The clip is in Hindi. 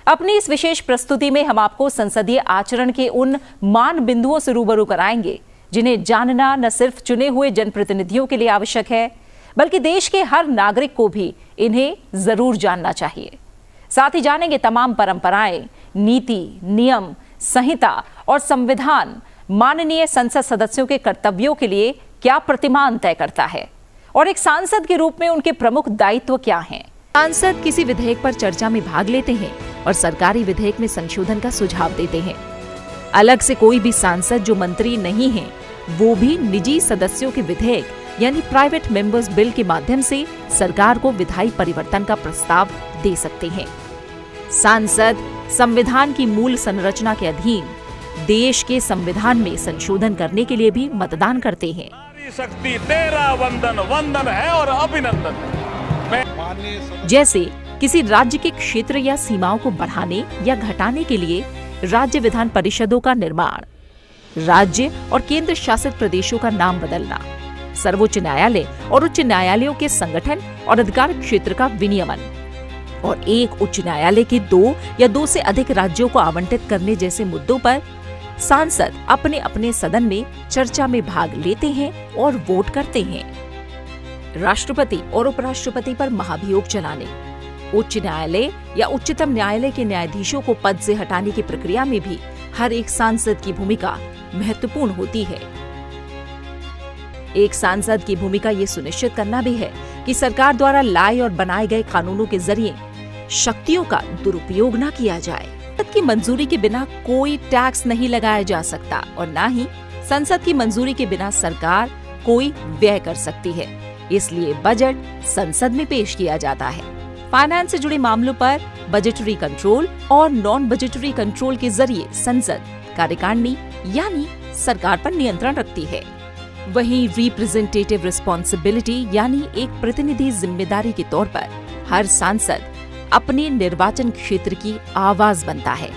अपनी इस विशेष प्रस्तुति में हम आपको संसदीय आचरण के उन मान बिंदुओं से रूबरू कराएंगे जिन्हें जानना न सिर्फ चुने हुए जनप्रतिनिधियों के लिए आवश्यक है, बल्कि देश के हर नागरिक को भी इन्हें जरूर जानना चाहिए। साथ ही जानेंगे तमाम परंपराएं, नीति, नियम, संहिता और संविधान माननीय संसद सदस्यों के कर्तव्यों के लिए क्या प्रतिमान तय करता है और एक सांसद के रूप में उनके प्रमुख दायित्व क्या हैं। सांसद किसी विधेयक पर चर्चा में भाग लेते हैं और सरकारी विधेयक में संशोधन का सुझाव देते हैं। अलग से कोई भी सांसद जो मंत्री नहीं है, वो भी निजी सदस्यों के विधेयक यानी प्राइवेट मेंबर्स बिल के माध्यम से सरकार को विधायी परिवर्तन का प्रस्ताव दे सकते हैं। सांसद संविधान की मूल संरचना के अधीन देश के संविधान में संशोधन करने के लिए भी मतदान करते हैं। शक्ति तेरा वंदन वंदन है और अभिनंदन है। जैसे किसी राज्य के क्षेत्र या सीमाओं को बढ़ाने या घटाने के लिए राज्य विधान परिषदों का निर्माण, राज्य और केंद्र शासित प्रदेशों का नाम बदलना, सर्वोच्च न्यायालय और उच्च न्यायालयों के संगठन और अधिकार क्षेत्र का विनियमन और एक उच्च न्यायालय के 2 या 2 से अधिक राज्यों को आवंटित करने जैसे मुद्दों पर सांसद अपने अपने सदन में चर्चा में भाग लेते हैं और वोट करते हैं। राष्ट्रपति और उपराष्ट्रपति पर महाभियोग चलाने, उच्च न्यायालय या उच्चतम न्यायालय के न्यायाधीशों को पद से हटाने की प्रक्रिया में भी हर एक सांसद की भूमिका महत्वपूर्ण होती है। एक सांसद की भूमिका ये सुनिश्चित करना भी है कि सरकार द्वारा लाए और बनाए गए कानूनों के जरिए शक्तियों का दुरुपयोग न किया जाए। संसद की मंजूरी के बिना कोई टैक्स नहीं लगाया जा सकता और न ही संसद की मंजूरी के बिना सरकार कोई व्यय कर सकती है। इसलिए बजट संसद में पेश किया जाता है। फाइनेंस से जुड़े मामलों पर बजटरी कंट्रोल और नॉन बजटरी कंट्रोल के जरिए संसद कार्यकारिणी यानी सरकार पर नियंत्रण रखती है। वहीं रिप्रेजेंटेटिव रिस्पॉन्सिबिलिटी यानी एक प्रतिनिधि जिम्मेदारी के तौर पर हर सांसद अपने निर्वाचन क्षेत्र की आवाज बनता है।